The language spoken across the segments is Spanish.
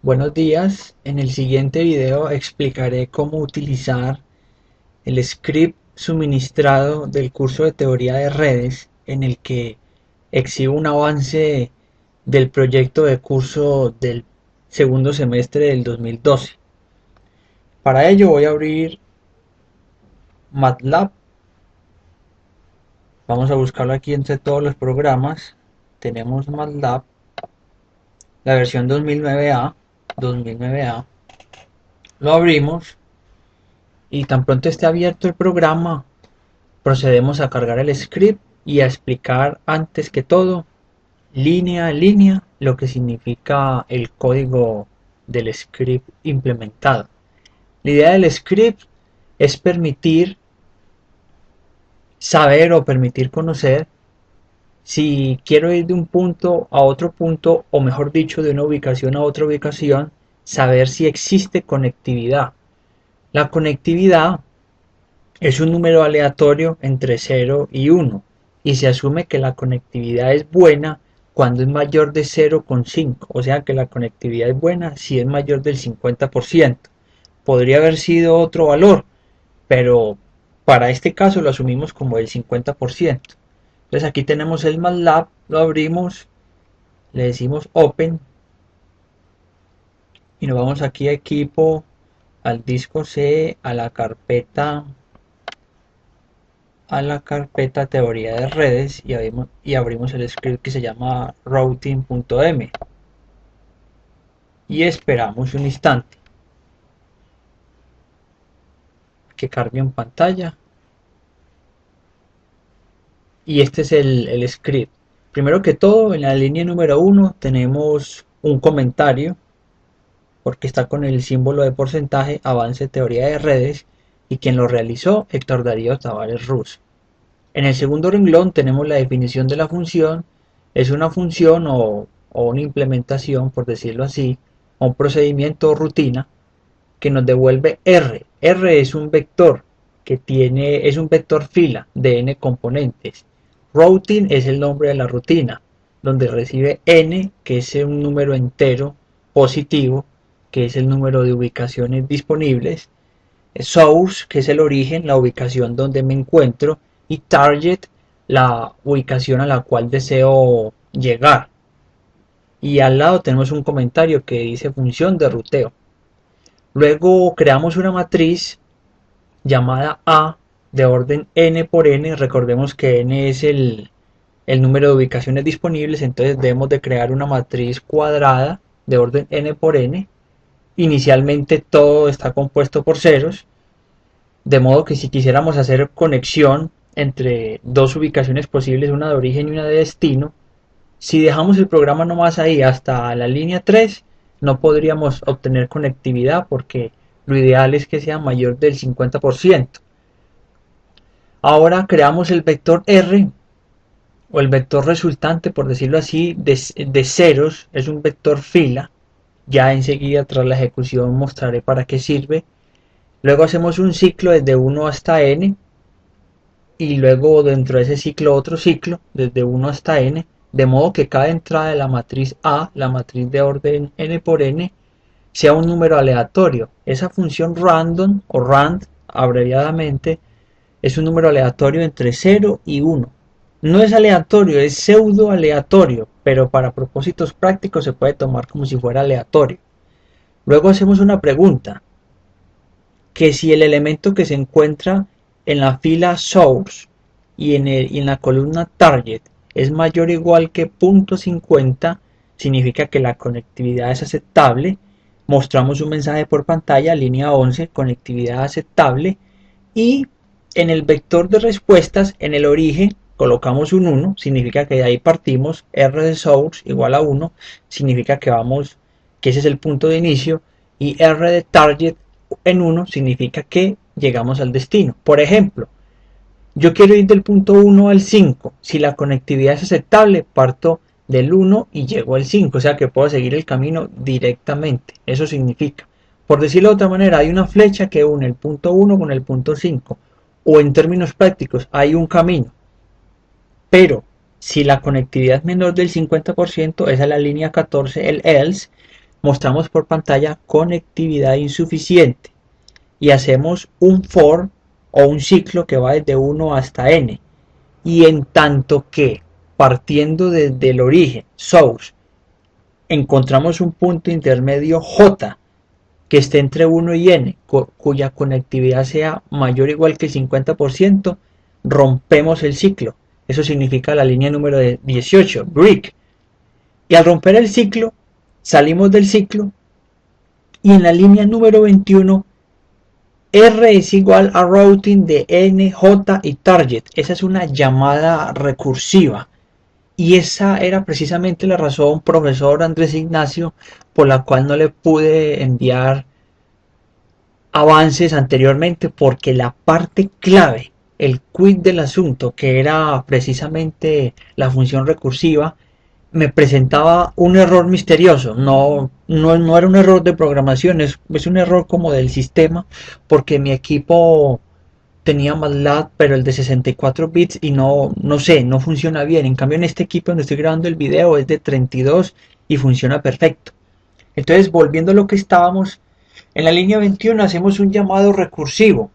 Buenos días, en el siguiente video explicaré cómo utilizar el script suministrado del curso de teoría de redes en el que exhibo un avance del proyecto de curso del segundo semestre del 2012. Para ello voy a abrir MATLAB, vamos a buscarlo aquí entre todos los programas. Tenemos MATLAB, la versión 2009A, lo abrimos y tan pronto esté abierto el programa procedemos a cargar el script y a explicar antes que todo, línea a línea, lo que significa el código del script implementado. La idea del script es permitir saber o permitir conocer si quiero ir de un punto a otro punto, o mejor dicho, de una ubicación a otra ubicación, saber si existe conectividad. La conectividad es un número aleatorio entre 0 y 1 y se asume que la conectividad es buena cuando es mayor de 0,5, o sea que la conectividad es buena si es mayor del 50%. Podría haber sido otro valor, pero para este caso lo asumimos como el 50%. Entonces aquí tenemos el MATLAB, lo abrimos, le decimos Open y nos vamos aquí a equipo, al disco C, a la carpeta teoría de redes y abrimos el script que se llama routing.m y esperamos un instante que cargue en pantalla. Y este es el script. Primero que todo, en la línea número 1 tenemos un comentario porque está con el símbolo de porcentaje, avance teoría de redes, y quien lo realizó, Héctor Darío Tavares Ruz. En el segundo renglón tenemos la definición de la función. Es una función o una implementación, por decirlo así, o un procedimiento o rutina que nos devuelve R. R es un vector es un vector fila de n componentes. Routing es el nombre de la rutina, donde recibe n, que es un número entero positivo, que es el número de ubicaciones disponibles, source, que es el origen, la ubicación donde me encuentro, y target, la ubicación a la cual deseo llegar. Y al lado tenemos un comentario que dice función de ruteo. Luego creamos una matriz llamada A de orden n por n. Recordemos que n es el número de ubicaciones disponibles, entonces debemos de crear una matriz cuadrada de orden n por n. Inicialmente todo está compuesto por ceros, de modo que si quisiéramos hacer conexión entre dos ubicaciones posibles, una de origen y una de destino, si dejamos el programa nomás ahí hasta la línea 3, no podríamos obtener conectividad porque lo ideal es que sea mayor del 50%. Ahora creamos el vector R o el vector resultante, por decirlo así, de ceros, es un vector fila. Ya enseguida tras la ejecución mostraré para qué sirve. Luego hacemos un ciclo desde 1 hasta n y luego dentro de ese ciclo otro ciclo desde 1 hasta n, de modo que cada entrada de la matriz A, la matriz de orden n por n, sea un número aleatorio. Esa función random o rand abreviadamente es un número aleatorio entre 0 y 1. No es aleatorio, es pseudo aleatorio, pero para propósitos prácticos se puede tomar como si fuera aleatorio. Luego hacemos una pregunta, que si el elemento que se encuentra en la fila source y en la columna target es mayor o igual que 0.50, significa que la conectividad es aceptable. Mostramos un mensaje por pantalla, línea 11, conectividad aceptable, y en el vector de respuestas, en el origen, colocamos un 1, significa que de ahí partimos, R de source igual a 1, significa que ese es el punto de inicio, y R de target en 1 significa que llegamos al destino. Por ejemplo, yo quiero ir del punto 1 al 5. Si la conectividad es aceptable, parto del 1 y llego al 5. O sea que puedo seguir el camino directamente. Eso significa. Por decirlo de otra manera, hay una flecha que une el punto 1 con el punto 5. O en términos prácticos, hay un camino. Pero si la conectividad es menor del 50%, esa es la línea 14, el else. mostramos por pantalla conectividad insuficiente y hacemos un for o un ciclo que va desde 1 hasta n, y en tanto que partiendo desde el origen source encontramos un punto intermedio j que esté entre 1 y n, cuya conectividad sea mayor o igual que el 50%, rompemos el ciclo. Eso significa la línea número 18, break. Y al romper el ciclo, salimos del ciclo y en la línea número 21, R es igual a routing de n, j y target. Esa es una llamada recursiva. Y esa era precisamente la razón, profesor Andrés Ignacio, por la cual no le pude enviar avances anteriormente, porque la parte clave, el quid del asunto, que era precisamente la función recursiva, me presentaba un error misterioso. No era un error de programación, es un error como del sistema, porque mi equipo tenía MATLAB, pero el de 64 bits y no sé, no funciona bien. En cambio en este equipo donde estoy grabando el video es de 32 y funciona perfecto. Entonces, volviendo a lo que estábamos, en la línea 21 hacemos un llamado recursivo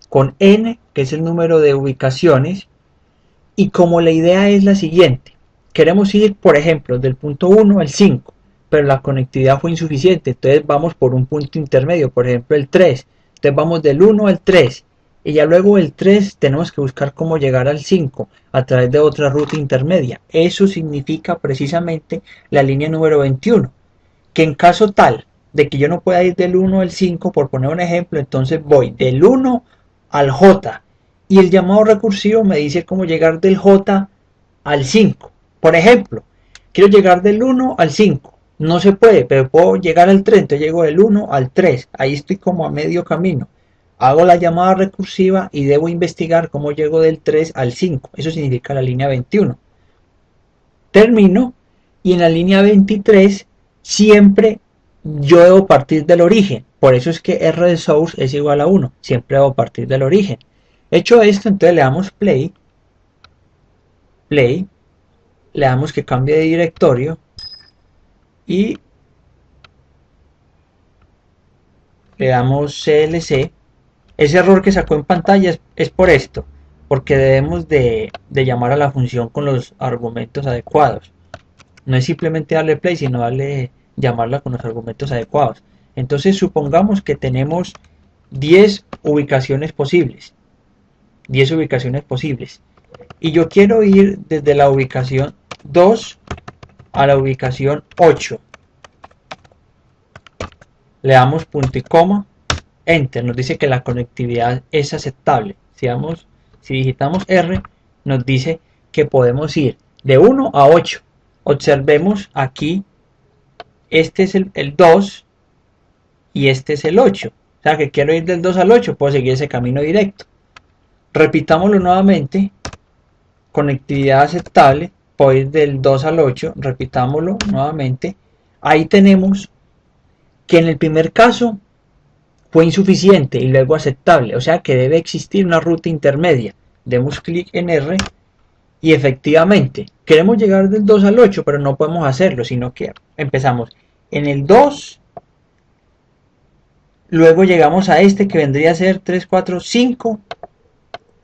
con n, que es el número de ubicaciones, y como la idea es la siguiente, queremos ir, por ejemplo, del punto 1 al 5, pero la conectividad fue insuficiente, entonces vamos por un punto intermedio, por ejemplo el 3, entonces vamos del 1 al 3, y ya luego del 3 tenemos que buscar cómo llegar al 5 a través de otra ruta intermedia. Eso significa precisamente la línea número 21, que en caso tal de que yo no pueda ir del 1 al 5, por poner un ejemplo, entonces voy del 1 al J, y el llamado recursivo me dice cómo llegar del J al 5. Por ejemplo, quiero llegar del 1 al 5, no se puede, pero puedo llegar al 3, entonces llego del 1 al 3, ahí estoy como a medio camino. Hago la llamada recursiva y debo investigar cómo llego del 3 al 5, eso significa la línea 21. Termino y en la línea 23 siempre yo debo partir del origen, por eso es que R de source es igual a 1, siempre debo partir del origen. Hecho esto, entonces le damos play, le damos que cambie de directorio y le damos CLC. Ese error que sacó en pantalla es por esto, porque debemos de llamar a la función con los argumentos adecuados. No es simplemente darle play, sino llamarla con los argumentos adecuados. Entonces supongamos que tenemos 10 ubicaciones posibles. 10 ubicaciones posibles. Y yo quiero ir desde la ubicación 2 a la ubicación 8. Le damos punto y coma, enter, nos dice que la conectividad es aceptable. Si digitamos R, nos dice que podemos ir de 1 a 8. Observemos aquí, este es el 2 y este es el 8. O sea que quiero ir del 2 al 8, puedo seguir ese camino directo. Repitámoslo nuevamente, conectividad aceptable, puedo ir del 2 al 8, repitámoslo nuevamente. Ahí tenemos que en el primer caso fue insuficiente y luego aceptable, o sea que debe existir una ruta intermedia. Demos clic en R y efectivamente queremos llegar del 2 al 8, pero no podemos hacerlo, sino que empezamos en el 2, luego llegamos a este que vendría a ser 3, 4, 5,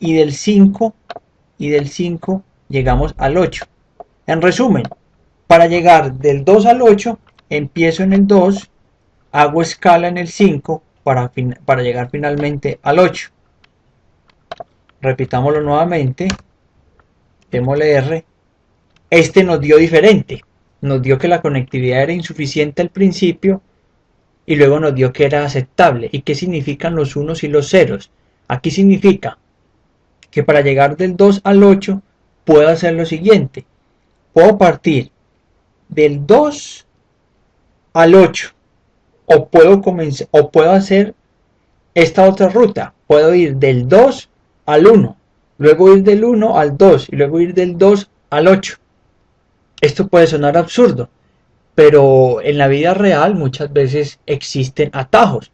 y del 5 llegamos al 8. En resumen, para llegar del 2 al 8, empiezo en el 2, hago escala en el 5 para llegar finalmente al 8. Repitámoslo nuevamente, démosle R. Este nos dio diferente, nos dio que la conectividad era insuficiente al principio y luego nos dio que era aceptable. ¿Y qué significan los unos y los ceros? Aquí significa que para llegar del 2 al 8 puedo hacer lo siguiente, puedo partir del 2 al 8, o puedo hacer esta otra ruta, puedo ir del 2 al 1, luego ir del 1 al 2 y luego ir del 2 al 8. Esto puede sonar absurdo, pero en la vida real muchas veces existen atajos.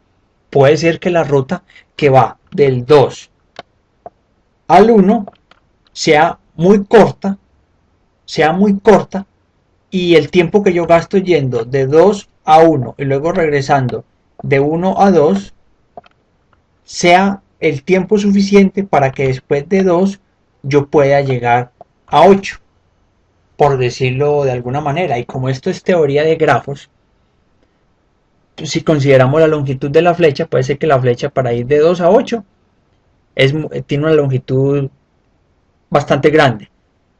Puede ser que la ruta que va del 2 al 1 sea muy corta, y el tiempo que yo gasto yendo de 2 a 1 y luego regresando de 1 a 2 sea el tiempo suficiente para que después de 2 yo pueda llegar a 8, por decirlo de alguna manera. Y como esto es teoría de grafos, si consideramos la longitud de la flecha, puede ser que la flecha para ir de 2 a 8 tiene una longitud bastante grande.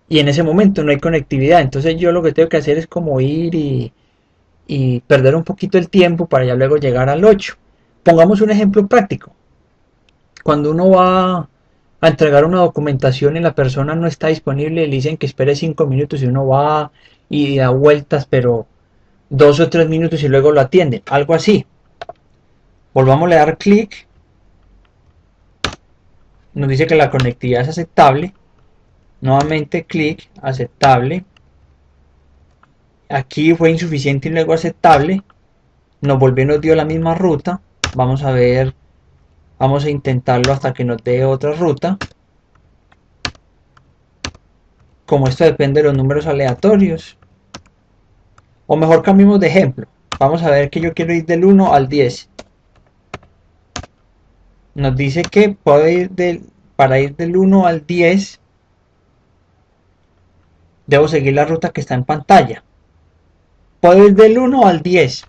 Y en ese momento no hay conectividad. Entonces yo lo que tengo que hacer es como ir y perder un poquito el tiempo para ya luego llegar al 8. Pongamos un ejemplo práctico. Cuando uno va a entregar una documentación y la persona no está disponible, le dicen que espere 5 minutos y uno va y da vueltas, pero 2 o 3 minutos y luego lo atienden. Algo así. Volvamos a dar clic. Nos dice que la conectividad es aceptable. Nuevamente clic, aceptable. Aquí fue insuficiente y luego aceptable. Nos dio la misma ruta. Vamos a ver, vamos a intentarlo hasta que nos dé otra ruta. Como esto depende de los números aleatorios. O mejor cambiemos de ejemplo. Vamos a ver que yo quiero ir del 1 al 10. Nos dice que puedo ir para ir del 1 al 10 debo seguir la ruta que está en pantalla. Puedo ir del 1 al 10.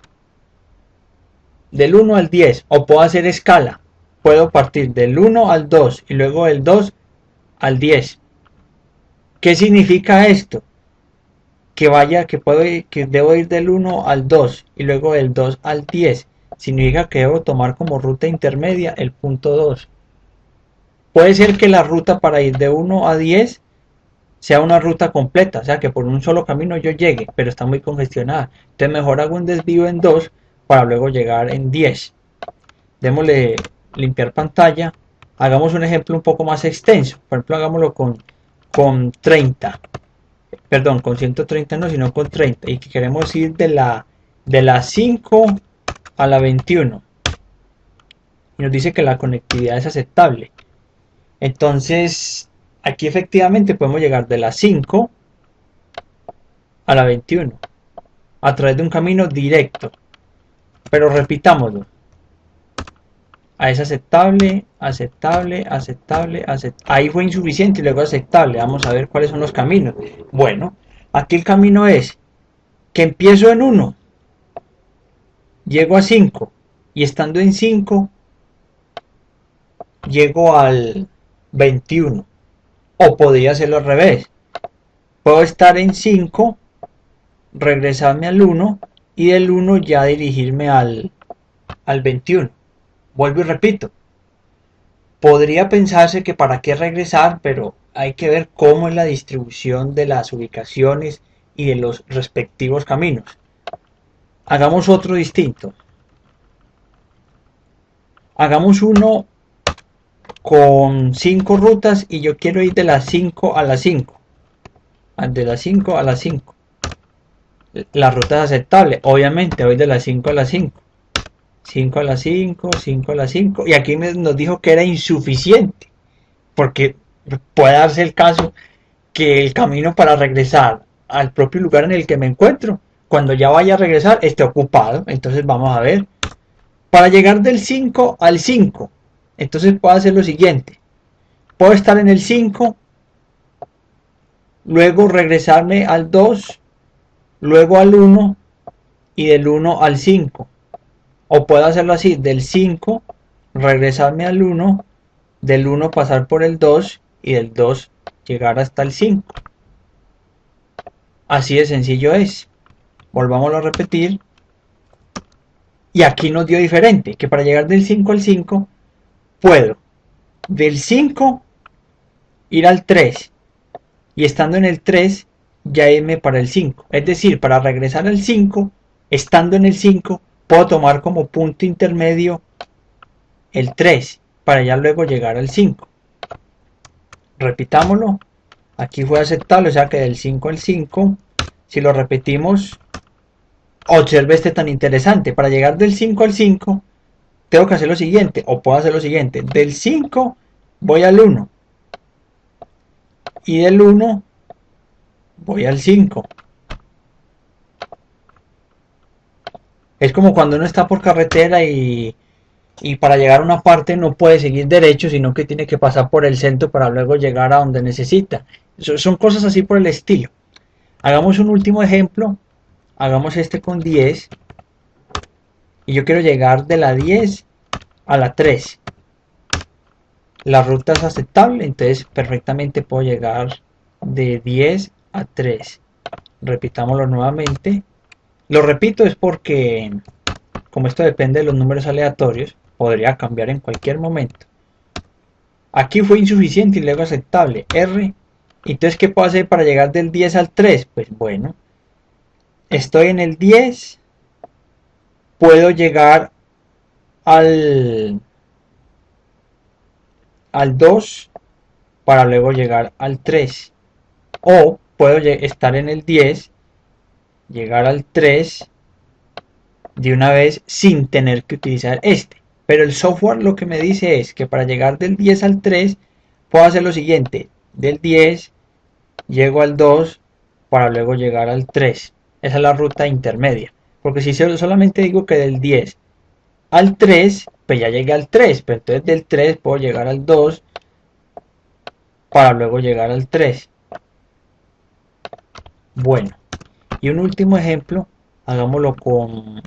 Del 1 al 10. O puedo hacer escala. Puedo partir del 1 al 2 y luego del 2 al 10. ¿Qué significa esto? Que debo ir del 1 al 2 y luego del 2 al 10. Significa que debo tomar como ruta intermedia el punto 2. Puede ser que la ruta para ir de 1 a 10 sea una ruta completa, o sea que por un solo camino yo llegue, pero está muy congestionada. Entonces mejor hago un desvío en 2 para luego llegar en 10. Démosle limpiar pantalla. Hagamos un ejemplo un poco más extenso. Por ejemplo, hagámoslo con 30. Perdón, con 130 no, sino con 30. Y que queremos ir de la 5 a la 21. Y nos dice que la conectividad es aceptable. Entonces, aquí efectivamente podemos llegar de la 5 a la 21 a través de un camino directo. Pero repitámoslo. Es aceptable, aceptable, aceptable, aceptable. Ahí fue insuficiente y luego aceptable. Vamos a ver cuáles son los caminos. Bueno, aquí el camino es que empiezo en 1, llego a 5 y estando en 5 llego al 21. O podría hacerlo al revés. Puedo estar en 5, regresarme al 1 y del 1 ya dirigirme al 21. Vuelvo y repito. Podría pensarse que para qué regresar, pero hay que ver cómo es la distribución de las ubicaciones y de los respectivos caminos. Hagamos otro distinto. Hagamos uno con 5 rutas y yo quiero ir de las 5 a las 5. De las 5 a las 5. La ruta es aceptable. Obviamente voy de las 5 a las 5. 5 a las 5, 5 a las 5. Y aquí nos dijo que era insuficiente. Porque puede darse el caso que el camino para regresar al propio lugar en el que me encuentro, cuando ya vaya a regresar, esté ocupado. Entonces vamos a ver. Para llegar del 5 al 5, entonces puedo hacer lo siguiente. Puedo estar en el 5, luego regresarme al 2, luego al 1 y del 1 al 5. O puedo hacerlo así, del 5, regresarme al 1, del 1 pasar por el 2 y del 2 llegar hasta el 5. Así de sencillo es. Volvámoslo a repetir. Y aquí nos dio diferente, que para llegar del 5 al 5, puedo del 5 ir al 3 y estando en el 3 ya irme para el 5. Es decir, para regresar al 5, estando en el 5, puedo tomar como punto intermedio el 3 para ya luego llegar al 5. Repitámoslo. Aquí fue aceptable, o sea que del 5 al 5, si lo repetimos, observe este tan interesante. Para llegar del 5 al 5, tengo que hacer lo siguiente, o puedo hacer lo siguiente. Del 5 voy al 1. Y del 1 voy al 5. Es como cuando uno está por carretera y para llegar a una parte no puede seguir derecho, sino que tiene que pasar por el centro para luego llegar a donde necesita. Son cosas así por el estilo. Hagamos un último ejemplo. Hagamos este con 10. Y yo quiero llegar de la 10 a la 3. La ruta es aceptable, entonces perfectamente puedo llegar de 10 a 3. Repitámoslo nuevamente. Lo repito es porque, como esto depende de los números aleatorios, podría cambiar en cualquier momento. Aquí fue insuficiente y luego aceptable. R. Entonces, ¿qué puedo hacer para llegar del 10 al 3? Pues bueno, estoy en el 10. Puedo llegar al 2 para luego llegar al 3. O puedo estar en el 10, llegar al 3 de una vez sin tener que utilizar este. Pero el software lo que me dice es que para llegar del 10 al 3 puedo hacer lo siguiente. Del 10 llego al 2 para luego llegar al 3. Esa es la ruta intermedia. Porque si solamente digo que del 10 al 3, pues ya llegué al 3. Pero entonces del 3 puedo llegar al 2 para luego llegar al 3. Bueno, y un último ejemplo, hagámoslo con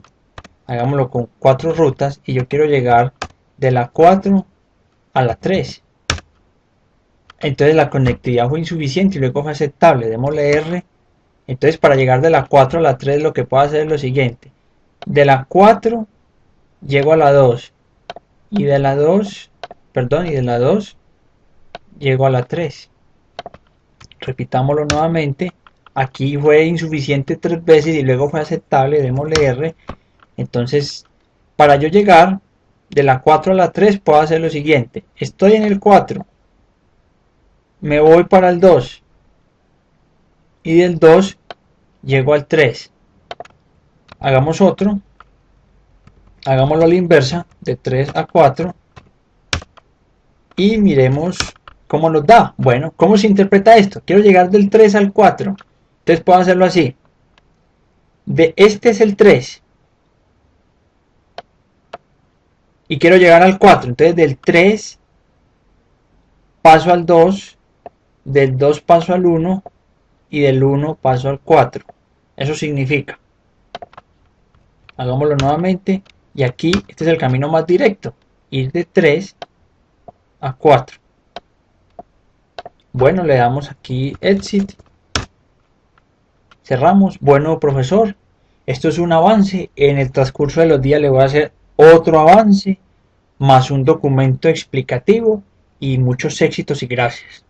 4 rutas y yo quiero llegar de la 4 a la 3. Entonces la conectividad fue insuficiente y luego fue aceptable. Démosle R. Entonces para llegar de la 4 a la 3 lo que puedo hacer es lo siguiente. De la 4 llego a la 2 y de la 2 llego a la 3. Repitámoslo nuevamente. Aquí fue insuficiente 3 veces y luego fue aceptable. Démosle R. Entonces, para yo llegar de la 4 a la 3 puedo hacer lo siguiente. Estoy en el 4. Me voy para el 2. Y del 2 llego al 3. Hagamos otro. Hagámoslo a la inversa. De 3 a 4. Y miremos cómo nos da. Bueno, ¿cómo se interpreta esto? Quiero llegar del 3 al 4. Entonces puedo hacerlo así. Este es el 3. Y quiero llegar al 4. Entonces del 3 paso al 2. Del 2 paso al 1. Y del 1 paso al 4. Eso significa. Hagámoslo nuevamente. Y aquí este es el camino más directo. Ir de 3 a 4. Bueno, le damos aquí Exit. Cerramos. Bueno, profesor, esto es un avance. En el transcurso de los días le voy a hacer otro avance, más un documento explicativo y muchos éxitos y gracias.